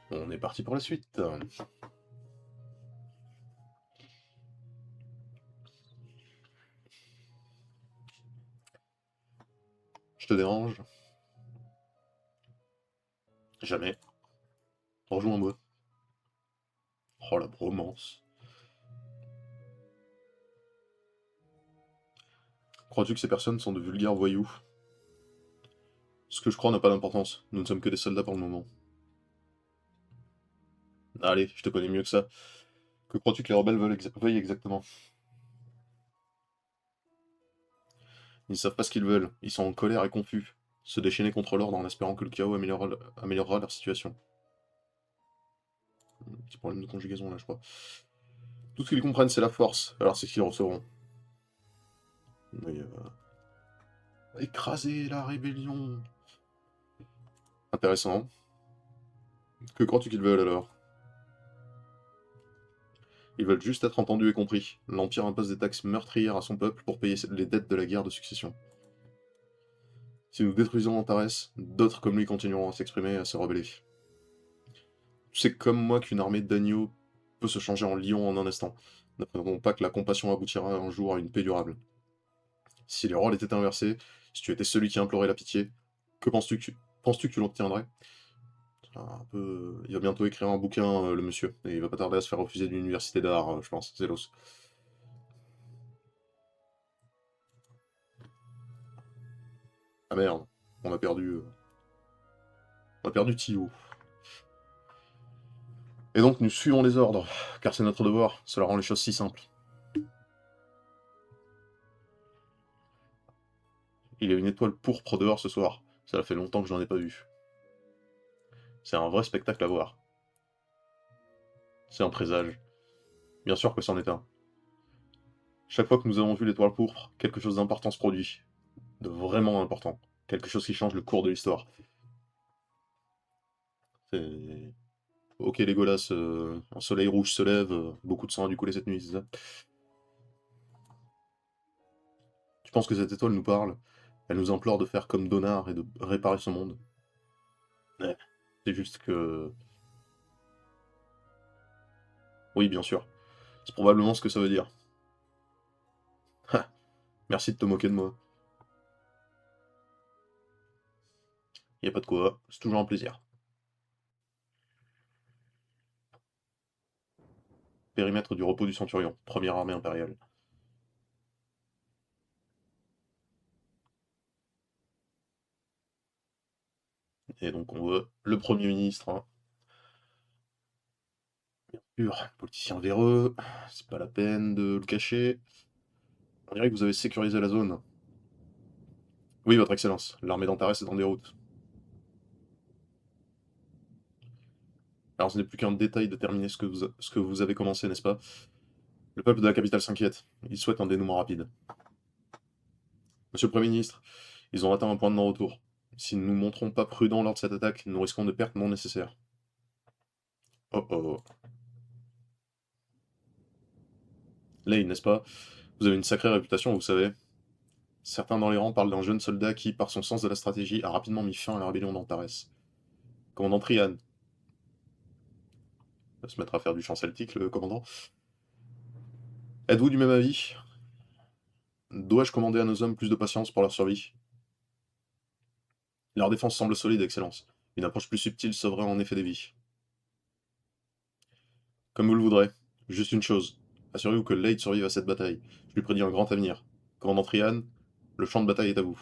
On est parti pour la suite. Je te dérange? Jamais. Rejoins-moi. Oh la bromance. Crois-tu que ces personnes sont de vulgaires voyous? Ce que je crois n'a pas d'importance. Nous ne sommes que des soldats pour le moment. Allez, je te connais mieux que ça. Que crois-tu que les rebelles veuillent exactement? Ils ne savent pas ce qu'ils veulent. Ils sont en colère et confus. Se déchaîner contre l'ordre en espérant que le chaos améliorera leur situation. Petit problème de conjugaison là, je crois. Tout ce qu'ils comprennent, c'est la force. Alors c'est ce qu'ils recevront. Mais, écraser la rébellion. Intéressant. Que crois-tu qu'ils veulent alors? Ils veulent juste être entendus et compris. L'Empire impose des taxes meurtrières à son peuple pour payer les dettes de la guerre de succession. Si nous détruisons Antares, d'autres comme lui continueront à s'exprimer et à se rebeller. Tu sais comme moi qu'une armée d'agneaux peut se changer en lion en un instant. N'apprenons pas que la compassion aboutira un jour à une paix durable. Si les rôles étaient inversés, si tu étais celui qui implorait la pitié, que penses-tu que tu l'obtiendrais? Un peu... Il va bientôt écrire un bouquin, le monsieur, et il va pas tarder à se faire refuser d'une université d'art, je pense, Zélos. Ah merde, on a perdu... On a perdu Tio. Et donc nous suivons les ordres, car c'est notre devoir, cela rend les choses si simples. Il y a une étoile pourpre dehors ce soir, ça fait longtemps que je n'en ai pas vu. C'est un vrai spectacle à voir. C'est un présage. Bien sûr que c'en est un. Chaque fois que nous avons vu l'étoile pourpre, quelque chose d'important se produit. De vraiment important. Quelque chose qui change le cours de l'histoire. C'est... Ok Legolas, un soleil rouge se lève, beaucoup de sang a dû couler cette nuit, c'est ça? Tu penses que cette étoile nous parle? Elle nous implore de faire comme Donar et de réparer ce monde? Ouais. C'est juste que... Oui, bien sûr. C'est probablement ce que ça veut dire. Merci de te moquer de moi. Y a pas de quoi, c'est toujours un plaisir. Périmètre du repos du Centurion, première armée impériale. Et donc on voit le Premier ministre, hein. Bien sûr, politicien véreux, c'est pas la peine de le cacher. On dirait que vous avez sécurisé la zone. Oui, votre excellence, l'armée d'Antares est en déroute. Alors ce n'est plus qu'un détail de terminer ce que vous avez commencé, n'est-ce pas? Le peuple de la capitale s'inquiète, il souhaite un dénouement rapide. Monsieur le Premier ministre, ils ont atteint un point de non-retour. Si nous ne nous montrons pas prudents lors de cette attaque, nous risquons de pertes non nécessaires. Oh oh. Lane, n'est-ce pas? Vous avez une sacrée réputation, vous savez. Certains dans les rangs parlent d'un jeune soldat qui, par son sens de la stratégie, a rapidement mis fin à la rébellion d'Antares. Commandant Trian. Va se mettre à faire du chant celtique, le commandant. Êtes-vous du même avis? Dois-je commander à nos hommes plus de patience pour leur survie? Leur défense semble solide, Excellence. Une approche plus subtile sauverait en effet des vies. Comme vous le voudrez. Juste une chose. Assurez-vous que Lade survive à cette bataille. Je lui prédis un grand avenir. Commandant Trian, le champ de bataille est à vous.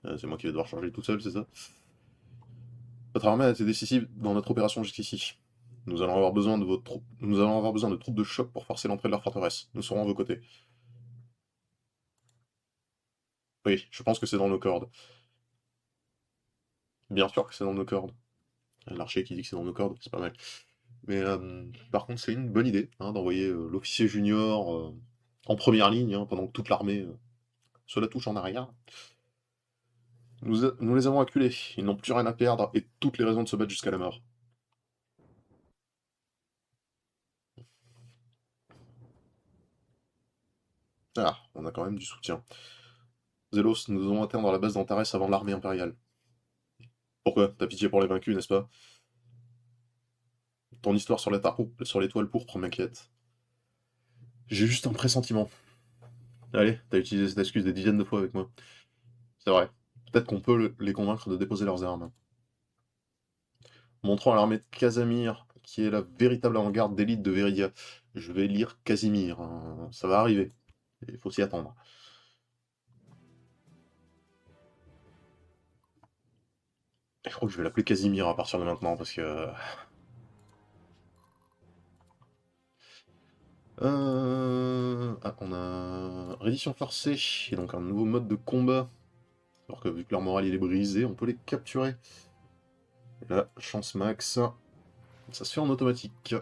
C'est moi qui vais devoir charger tout seul, c'est ça? Votre armée a été décisive dans notre opération jusqu'ici. Nous allons avoir besoin de vos troupes. Nous allons avoir besoin de troupes de choc pour forcer l'entrée de leur forteresse. Nous serons à vos côtés. Oui, je pense que c'est dans nos cordes. Bien sûr que c'est dans nos cordes. L'archer qui dit que c'est dans nos cordes, c'est pas mal. Mais par contre, c'est une bonne idée hein, d'envoyer l'officier junior en première ligne hein, pendant que toute l'armée se la touche en arrière. Nous les avons acculés, ils n'ont plus rien à perdre et toutes les raisons de se battre jusqu'à la mort. Ah, on a quand même du soutien. Zélos, nous devons atteindre la base d'Antares avant l'armée impériale. Pourquoi? T'as pitié pour les vaincus, n'est-ce pas? Ton histoire sur l'étoile pourpre m'inquiète. J'ai juste un pressentiment. Allez, t'as utilisé cette excuse des dizaines de fois avec moi. C'est vrai. Peut-être qu'on peut les convaincre de déposer leurs armes. Montrant à l'armée de Casamir, qui est la véritable avant-garde d'élite de Veridia. Je vais lire Casimir, hein. Ça va arriver. Il faut s'y attendre. Je crois que je vais l'appeler Casimir à partir de maintenant, parce que... Ah, on a reddition forcée, et donc un nouveau mode de combat. Alors que vu que leur morale il est brisé, on peut les capturer. Et là, chance max, ça se fait en automatique.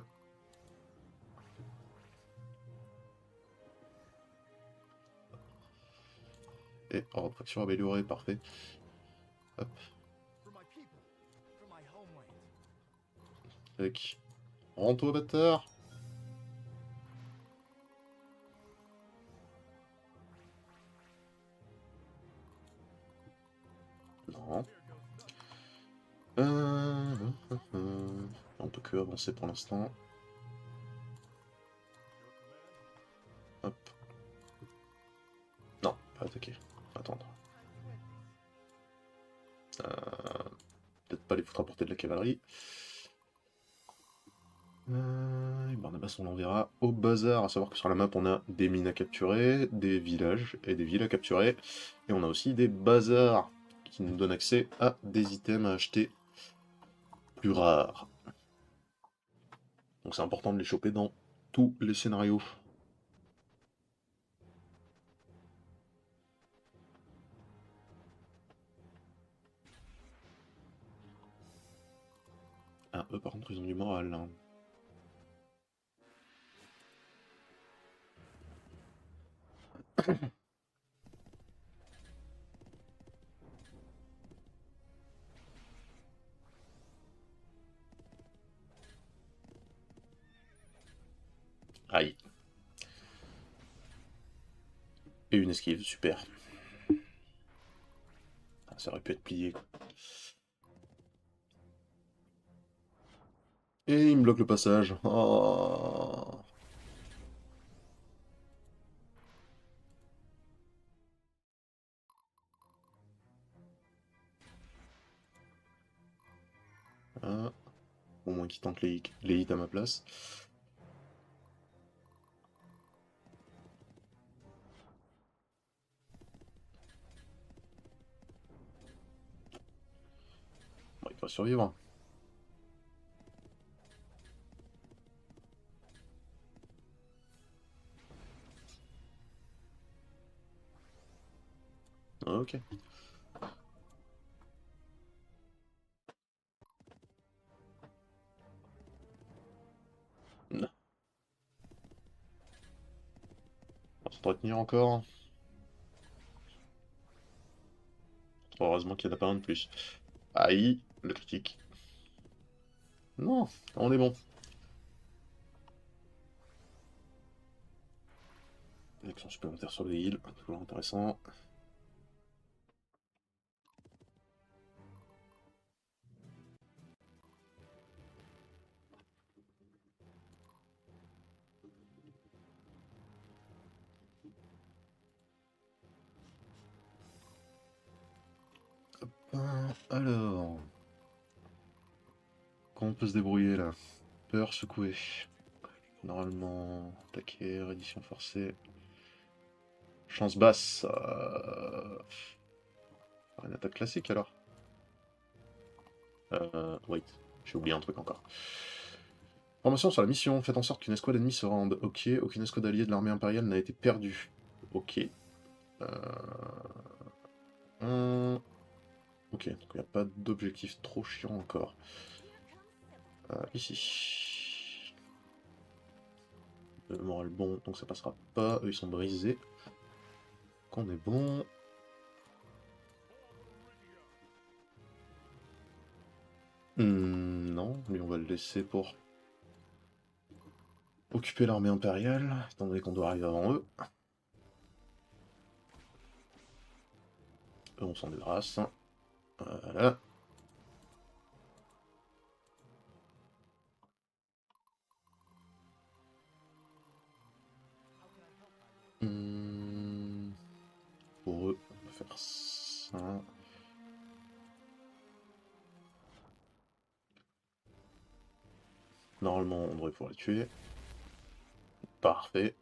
Et ordre de faction amélioré, parfait. Hop. Avec... Rends-toi, bâtard! Non. On peut que avancer pour l'instant. Hop. Non, pas attaquer. Attendre. Peut-être pas les foutre à portée de la cavalerie. Et Barnabas, on l'enverra au bazar, à savoir que sur la map, on a des mines à capturer, des villages et des villes à capturer. Et on a aussi des bazars qui nous donnent accès à des items à acheter plus rares. Donc c'est important de les choper dans tous les scénarios. Ah, eux par contre, ils ont du moral, hein. Aïe. Et une esquive, super. Ah, ça aurait pu être plié, quoi. Et il me bloque le passage. Oh. Ah. Au moins qu'il tente les hits à ma place. Bon, il va survivre. Ok. Non. On va s'entretenir encore. Heureusement qu'il n'y en a pas un de plus. Aïe, le critique. Non, on est bon. Action supplémentaire sur les heals, toujours intéressant. Alors... Comment on peut se débrouiller là? Peur secouée. Normalement, attaquer, reddition forcée. Chance basse. Une attaque classique alors. Wait, j'ai oublié un truc encore. Formation sur la mission. Faites en sorte qu'une escouade ennemie se rende. Ok, aucune escouade alliée de l'armée impériale n'a été perdue. Ok. Ok, donc il n'y a pas d'objectif trop chiant encore. Ici. Le moral bon, donc ça passera pas. Eux ils sont brisés. Qu'on est bon. Non, lui on va le laisser pour occuper l'armée impériale, étant donné qu'on doit arriver avant eux. Eux on s'en débarrasse. Voilà. Pour eux, on va faire ça. Normalement, on devrait pouvoir les tuer. Parfait.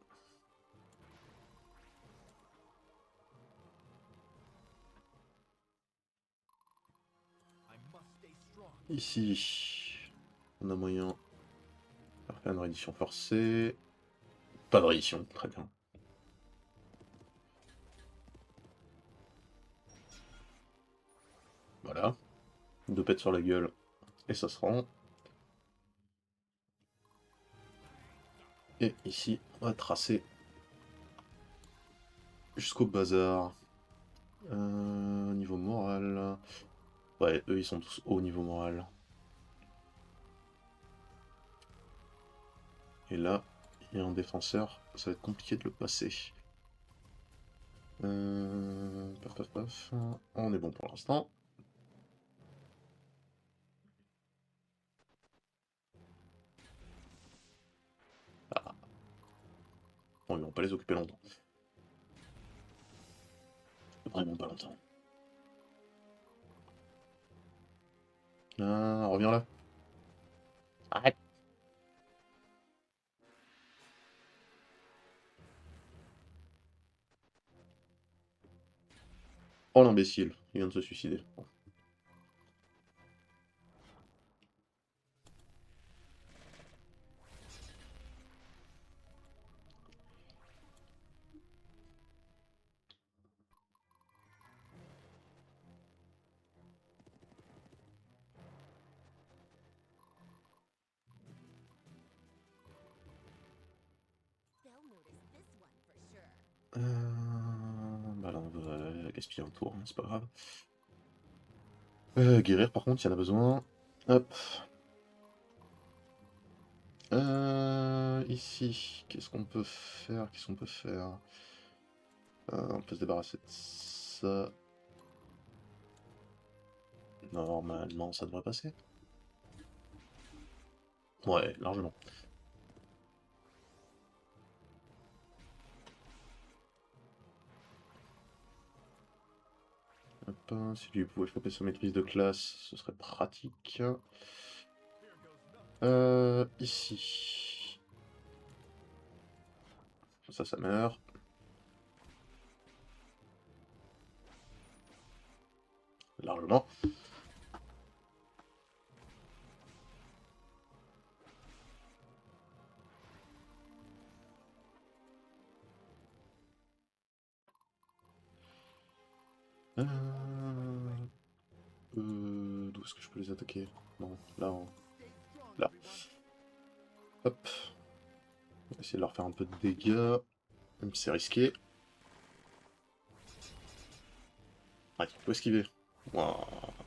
Ici, on a moyen de faire une reddition forcée. Pas de reddition, très bien. Voilà. 2 pets sur la gueule, et ça se rend. Et ici, on va tracer jusqu'au bazar. Niveau moral... Ouais, eux, ils sont tous hauts niveau moral. Et là, il y a un défenseur, ça va être compliqué de le passer. Paf, paf, paf. On est bon pour l'instant. Ah. Bon, ils vont pas les occuper longtemps. Vraiment pas longtemps. Ah, reviens là. Arrête. Oh l'imbécile, il vient de se suicider. Bah là, on va gaspiller un tour, hein, c'est pas grave. Guérir, par contre, il y en a besoin. Hop. Ici, qu'est-ce qu'on peut faire? Qu'est-ce qu'on peut faire? On peut se débarrasser de ça. Normalement, ça devrait passer. Ouais, largement. Hop, si lui pouvait choper sa maîtrise de classe, ce serait pratique. Ici. Ça meurt. Largement. D'où est-ce que je peux les attaquer? Non, là, là. Hop. On va essayer de leur faire un peu de dégâts. Même si c'est risqué. Ouais, il faut esquiver. Wow.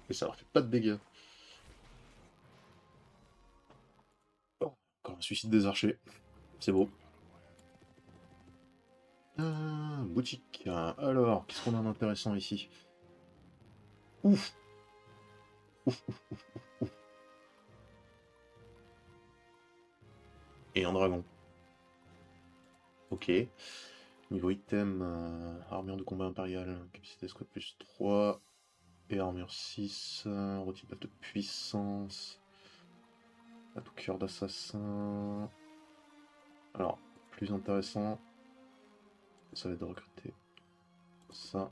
Et ça leur fait pas de dégâts. Bon, encore un suicide des archers. C'est beau. Boutique. Alors, qu'est-ce qu'on a d'intéressant ici? Ouf. Ouf, ouf, ouf, ouf. Et un dragon. Ok. Niveau item, armure de combat impériale, capacité squad plus 3, et armure 6, retypage de puissance, à tout cœur d'assassin. Alors, plus intéressant, ça va être de recruter ça.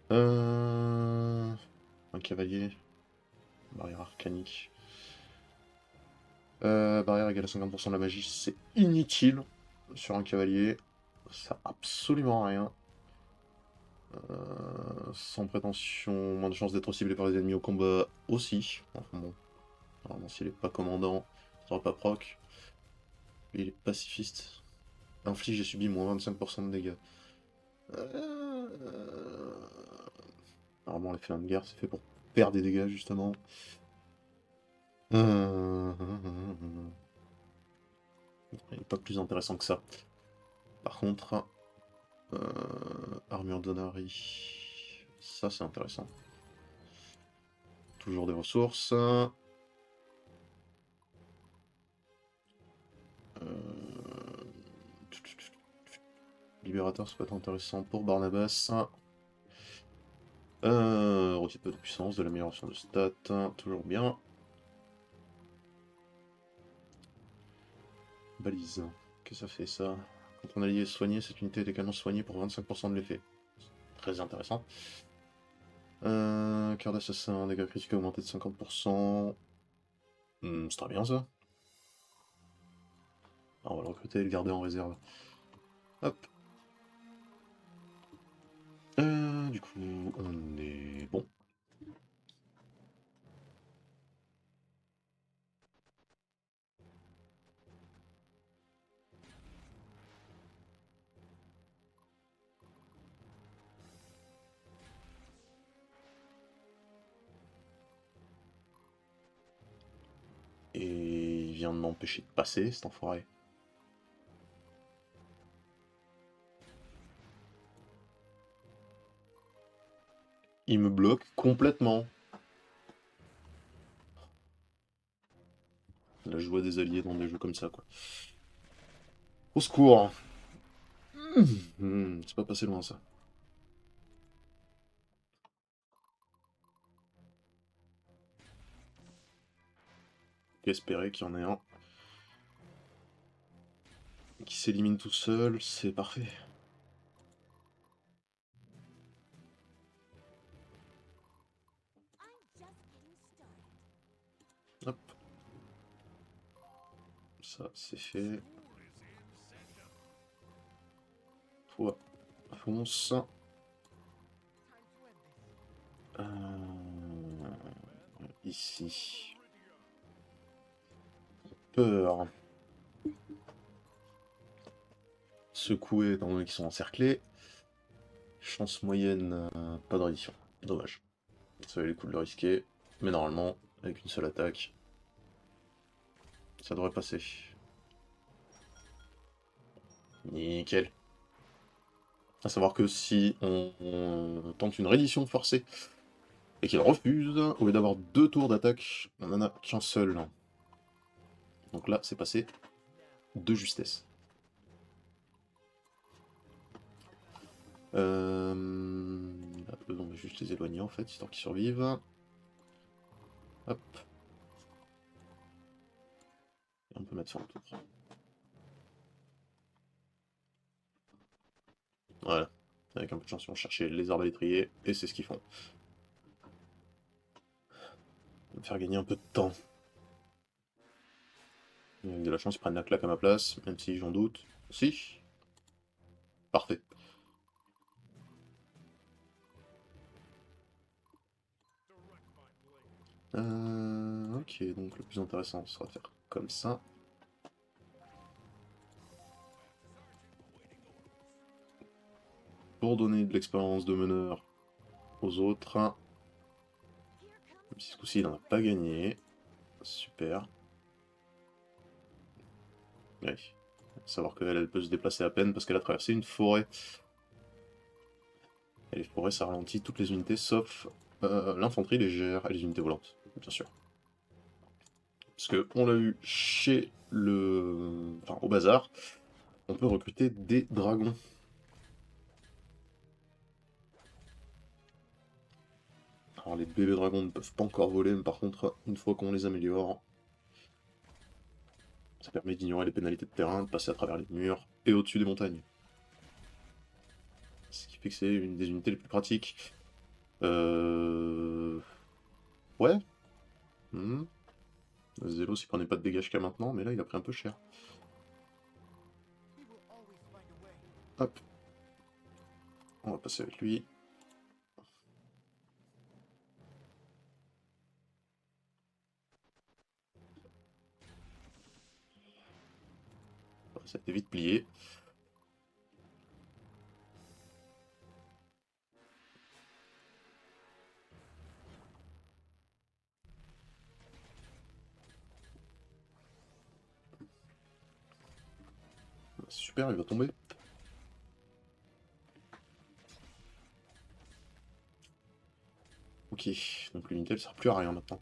Un cavalier, barrière arcanique. Barrière égale à 50% de la magie, c'est inutile sur un cavalier, ça sert absolument à rien. Sans prétention, moins de chances d'être ciblé par les ennemis au combat aussi. Enfin bon, normalement s'il est pas commandant, il sera pas proc. Et il est pacifiste. Inflige et subit moins 25% de dégâts. Euh, Normalement les félins de guerre c'est fait pour perdre des dégâts justement. Il n'est pas plus intéressant que ça. Par contre, armure d'Onari, ça c'est intéressant. Toujours des ressources. libérateur, ça peut être intéressant pour Barnabas. Requête de puissance, de l'amélioration de stats, toujours bien. Balise, qu'est-ce que ça fait ça? Quand un allié est soigné, cette unité est également soignée pour 25% de l'effet. Très intéressant. Cœur d'assassin, dégâts critiques augmentés de 50%. C'est très bien ça. Alors, on va le recruter et le garder en réserve. Hop. Du coup, on est bon. Et il vient de m'empêcher de passer, cet enfoiré. Il me bloque complètement. La joie des alliés dans des jeux comme ça, quoi. Au secours. C'est pas passé loin, ça. Espérer qu'il y en ait un qui s'élimine tout seul, c'est parfait. Hop. Ça, c'est fait. Toi, fonce. Ici. Peur. Secouer étant donné qu'ils sont encerclés. Chance moyenne, pas de reddition. Dommage. Ça valait le coup de le risquer. Mais normalement, avec une seule attaque, ça devrait passer. Nickel. À savoir que si on tente une reddition forcée et qu'il refuse, au lieu d'avoir 2 tours d'attaque, on en a qu'un seul. Donc là, c'est passé de justesse. Eux, on va juste les éloigner en fait, histoire qu'ils survivent. Hop. Et on peut mettre sur le tour. Voilà. Avec un peu de chance, ils vont chercher les arbalétriers, et c'est ce qu'ils font. Ça va me faire gagner un peu de temps. Avec de la chance, ils prennent la claque à ma place, même si j'en doute. Si. Parfait. Ok, donc le plus intéressant sera de faire comme ça. Pour donner de l'expérience de meneur aux autres. Même si ce coup-ci, il n'en a pas gagné. Super. Oui. Savoir qu'elle elle peut se déplacer à peine parce qu'elle a traversé une forêt. Et les forêts, ça ralentit toutes les unités sauf l'infanterie légère et les unités volantes, bien sûr. Parce que on l'a vu chez le... Enfin, au bazar, on peut recruter des dragons. Alors les bébés dragons ne peuvent pas encore voler, mais par contre, une fois qu'on les améliore, ça permet d'ignorer les pénalités de terrain, de passer à travers les murs et au-dessus des montagnes. Ce qui fait que c'est une des unités les plus pratiques. Ouais. Zélos il prenait pas de dégâts jusqu'à maintenant, mais là il a pris un peu cher. Hop. On va passer avec lui. Ça a été vite plié. Super, il va tomber. Ok, donc l'unité elle sert plus à rien maintenant.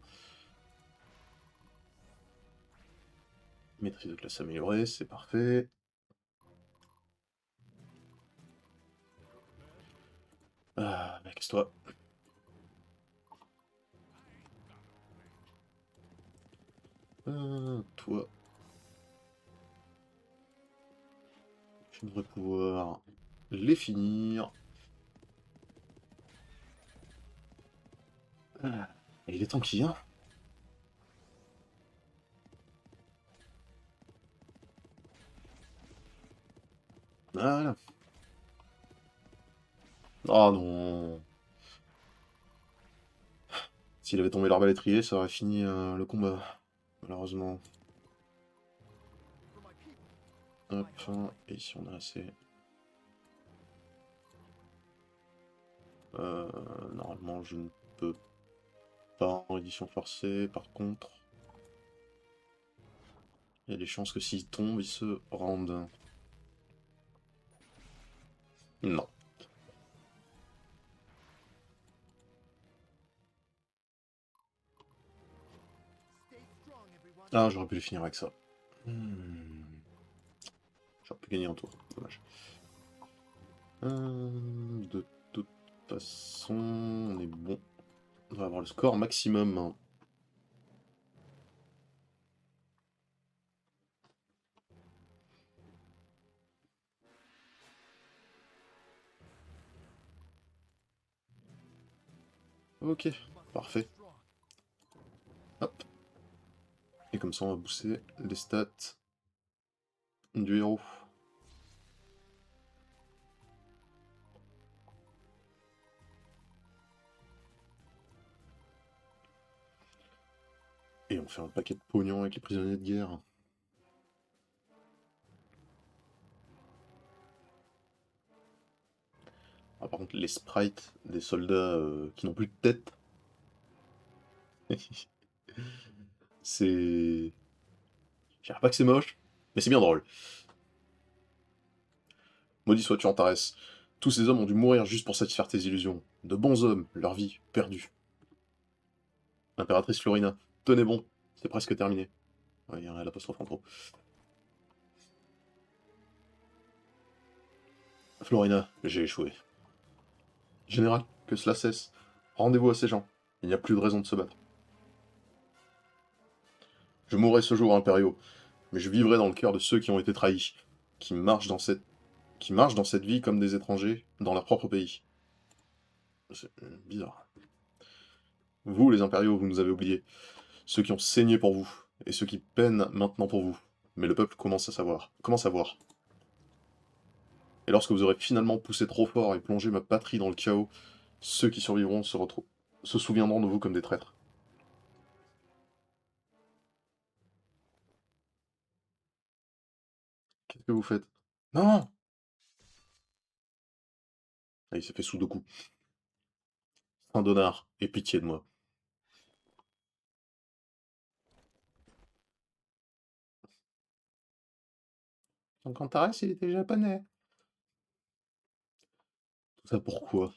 Maîtrise de classe améliorée, c'est parfait. Casse-toi. Toi. Je devrais pouvoir les finir. Et il est temps qu'il vient. Voilà. Ah non. S'il avait tombé l'arbalétrier, ça aurait fini le combat. Malheureusement. Hop, et ici on a assez. Normalement je ne peux pas en édition forcée, par contre. Il y a des chances que s'il tombe, il se rende. Non. Ah, j'aurais pu le finir avec ça. J'aurais pu gagner un tour, dommage. De toute façon, on est bon. On va avoir le score maximum, hein. Ok, parfait. Hop. Et comme ça, on va booster les stats du héros. Et on fait un paquet de pognon avec les prisonniers de guerre. Ah, par contre, les sprites des soldats qui n'ont plus de tête, c'est... Je dirais pas que c'est moche, mais c'est bien drôle. Maudit sois-tu Antares. Tous ces hommes ont dû mourir juste pour satisfaire tes illusions. De bons hommes, leur vie perdue. L'impératrice Florina, tenez bon, c'est presque terminé. Ouais, il y a l'apostrophe en trop. Florina, j'ai échoué. Général, que cela cesse. Rendez-vous à ces gens. Il n'y a plus de raison de se battre. Je mourrai ce jour, impériaux, mais je vivrai dans le cœur de ceux qui ont été trahis, qui marchent dans cette vie comme des étrangers dans leur propre pays. C'est bizarre. Vous, les impériaux, vous nous avez oubliés. Ceux qui ont saigné pour vous, et ceux qui peinent maintenant pour vous. Mais le peuple commence à savoir. Commence à voir. Et lorsque vous aurez finalement poussé trop fort et plongé ma patrie dans le chaos, ceux qui survivront se souviendront de vous comme des traîtres. Qu'est-ce que vous faites? Non! Ah, il s'est fait Sudoku. Saint-Donard, aie pitié de moi. Donc Antares, il était japonais. Tout ça pourquoi?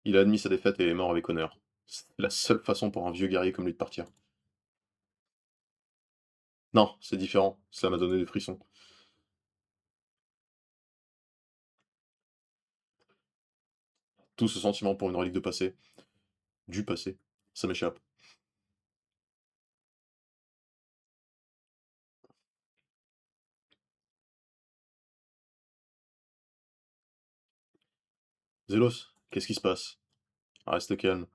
Il a admis sa défaite et est mort avec honneur. C'est la seule façon pour un vieux guerrier comme lui de partir. Non, c'est différent. Cela m'a donné des frissons. Tout ce sentiment pour une relique de passé. Du passé. Ça m'échappe. Zélos, qu'est-ce qui se passe? Reste calme.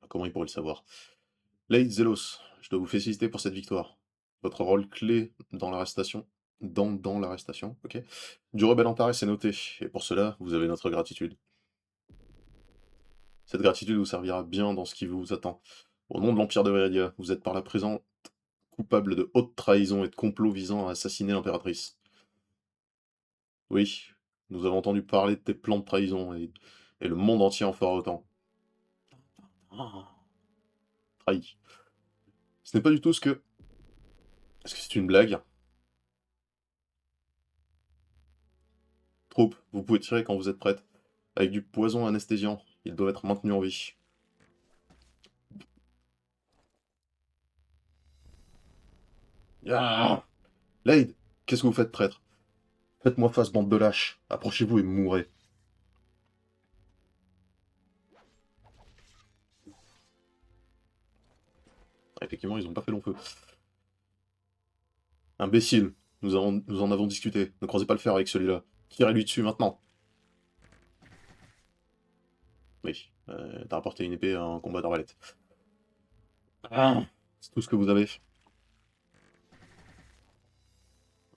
Comment il pourrait le savoir? Lady Zélos, je dois vous féliciter pour cette victoire. Votre rôle clé dans l'arrestation, dans l'arrestation, ok, du rebelle Antares est noté, et pour cela, vous avez notre gratitude. Cette gratitude vous servira bien dans ce qui vous attend. Au nom de l'Empire de Veredia, vous êtes par la présent coupable de haute trahison et de complot visant à assassiner l'impératrice. Oui, nous avons entendu parler de tes plans de trahison, et le monde entier en fera autant. Ah, trahi. Ce n'est pas du tout ce que... Est-ce que c'est une blague? Troupe, vous pouvez tirer quand vous êtes prête. Avec du poison anesthésiant, ils doivent être maintenus en vie. Ah, Lade, qu'est-ce que vous faites, traître? Faites-moi face, bande de lâches. Approchez-vous et mourrez. Effectivement, ils ont pas fait long feu. Imbécile, nous en avons discuté. Ne croisez pas le fer avec celui-là. Tirez-lui dessus maintenant. Oui, t'as rapporté une épée à un combat d'arbalète. Ah, c'est tout ce que vous avez.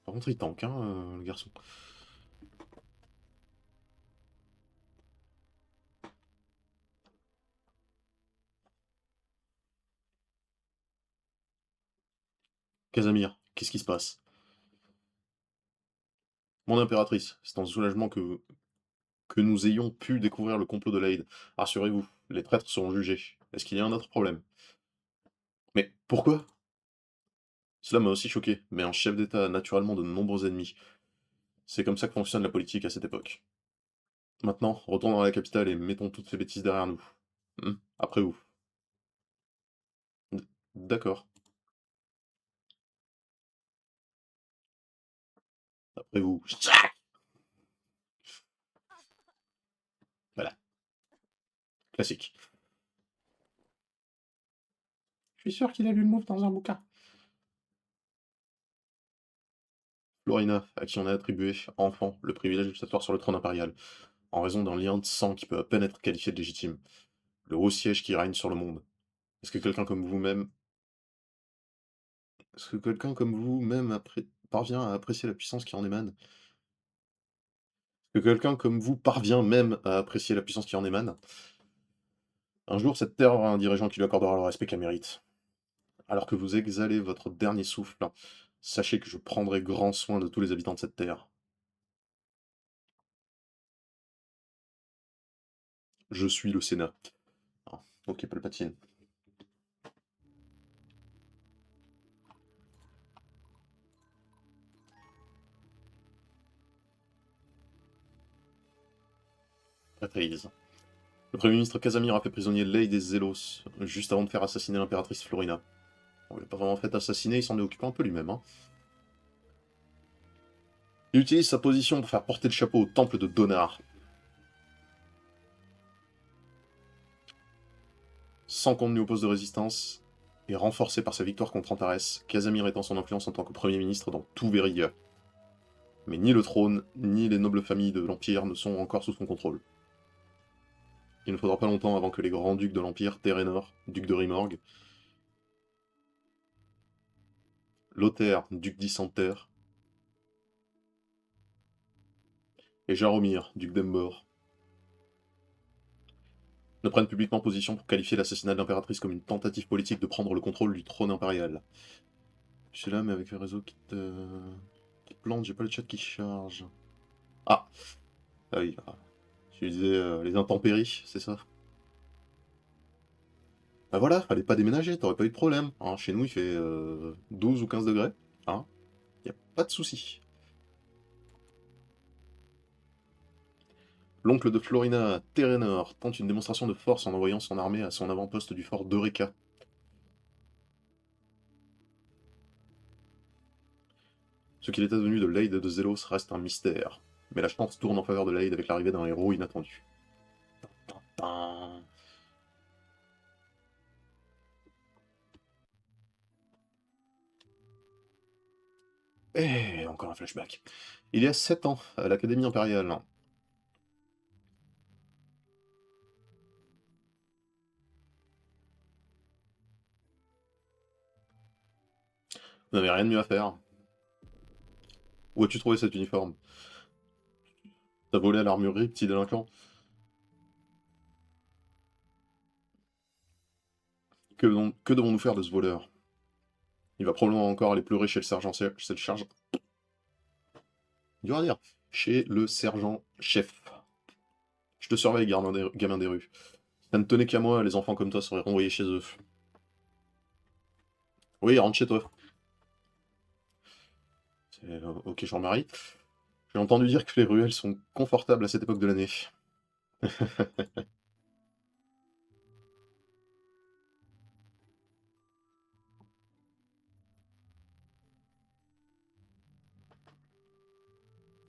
Par contre, il tank, hein, le garçon. Casamir, qu'est-ce qui se passe? Mon impératrice, c'est un soulagement que nous ayons pu découvrir le complot de l'Aïd. Rassurez-vous, les traîtres seront jugés. Est-ce qu'il y a un autre problème? Mais pourquoi? Cela m'a aussi choqué, mais un chef d'État a naturellement de nombreux ennemis. C'est comme ça que fonctionne la politique à cette époque. Maintenant, retournons à la capitale et mettons toutes ces bêtises derrière nous. Après vous. D'accord. Après vous. Voilà, classique. Je suis sûr qu'il a lu le move dans un bouquin. Florina, à qui on a attribué, enfant, le privilège de s'asseoir sur le trône impérial, en raison d'un lien de sang qui peut à peine être qualifié de légitime. Le haut siège qui règne sur le monde. Est-ce que quelqu'un comme vous-même... Est-ce que quelqu'un comme vous-même parvient à apprécier la puissance qui en émane? Est-ce que quelqu'un comme vous parvient même à apprécier la puissance qui en émane? Un jour, cette terre aura un dirigeant qui lui accordera le respect qu'elle mérite. Alors que vous exhalez votre dernier souffle, sachez que je prendrai grand soin de tous les habitants de cette terre. Je suis le Sénat. Ah, ok, Palpatine. Traîtrise. Le Premier ministre Casamir a fait prisonnier Ley des Zélos, juste avant de faire assassiner l'impératrice Florina. Bon, il l'a pas vraiment fait assassiner, il s'en est occupé un peu lui-même. Hein. Il utilise sa position pour faire porter le chapeau au temple de Donar. Sans qu'on ne lui oppose de résistance, et renforcé par sa victoire contre Antares, Casamir étend son influence en tant que Premier ministre dans tout Veriga. Mais ni le trône, ni les nobles familles de l'Empire ne sont encore sous son contrôle. Il ne faudra pas longtemps avant que les grands-ducs de l'Empire, Térénor, duc de Rimorg, Lothaire, duc d'Issenter, et Jaromir, duc d'Embor, ne prennent publiquement position pour qualifier l'assassinat de l'impératrice comme une tentative politique de prendre le contrôle du trône impérial. Je suis là, mais avec le réseau qui te plante, j'ai pas le chat qui charge. Ah, ah oui, ah. Tu disais les intempéries, c'est ça? Bah voilà, fallait pas déménager, t'aurais pas eu de problème. Hein. Chez nous, il fait 12 ou 15 degrés. Hein. Y a pas de souci. L'oncle de Florina, Térénor, tente une démonstration de force en envoyant son armée à son avant-poste du fort d'Eureka. Ce qu'il est advenu de l'Aide de Zélos reste un mystère, mais la chance tourne en faveur de l'Aide avec l'arrivée d'un héros inattendu. Tintin. Et encore un flashback. Il y a 7 ans, à l'Académie impériale. Vous n'avez rien de mieux à faire. Où as-tu trouvé cet uniforme? T'as volé à l'armurerie, petit délinquant? Que devons-nous faire de ce voleur? Il va probablement encore aller pleurer chez le sergent chef. Chez le sergent... Dur à dire. Chez le sergent chef. Je te surveille, gamin des rues. Si ça ne tenait qu'à moi, les enfants comme toi seraient renvoyés chez eux. Oui, rentre chez toi. Ok, Jean-Marie. J'ai entendu dire que les ruelles sont confortables à cette époque de l'année.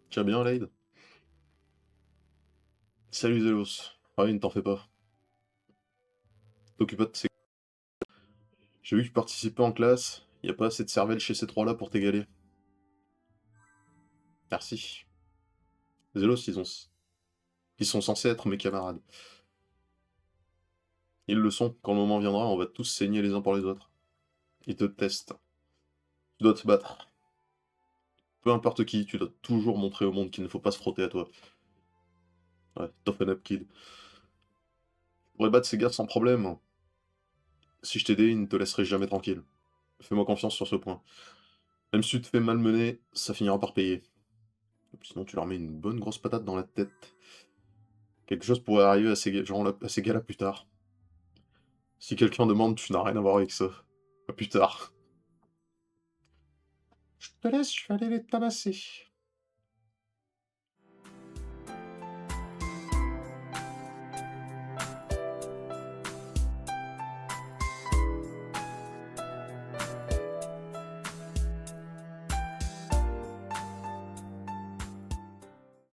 Tu vas bien, Lade? Salut, Zélos. Ah oui, ne t'en fais pas. T'occupe pas de ces... J'ai vu que tu participais en classe, y a pas assez de cervelle chez ces trois-là pour t'égaler. Merci. Zélos, ils sont censés être mes camarades. Ils le sont, quand le moment viendra, on va tous saigner les uns pour les autres. Ils te testent. Tu dois te battre. Peu importe qui, tu dois toujours montrer au monde qu'il ne faut pas se frotter à toi. Ouais, toughen up, kid. Je pourrais battre ces gars sans problème. Si je t'aidais, ils ne te laisseraient jamais tranquille. Fais-moi confiance sur ce point. Même si tu te fais malmener, ça finira par payer. Sinon, tu leur mets une bonne grosse patate dans la tête. Quelque chose pourrait arriver à ces gens-là, à ces gars-là plus tard. Si quelqu'un demande, tu n'as rien à voir avec ça. À plus tard. Je te laisse, je vais aller les tabasser.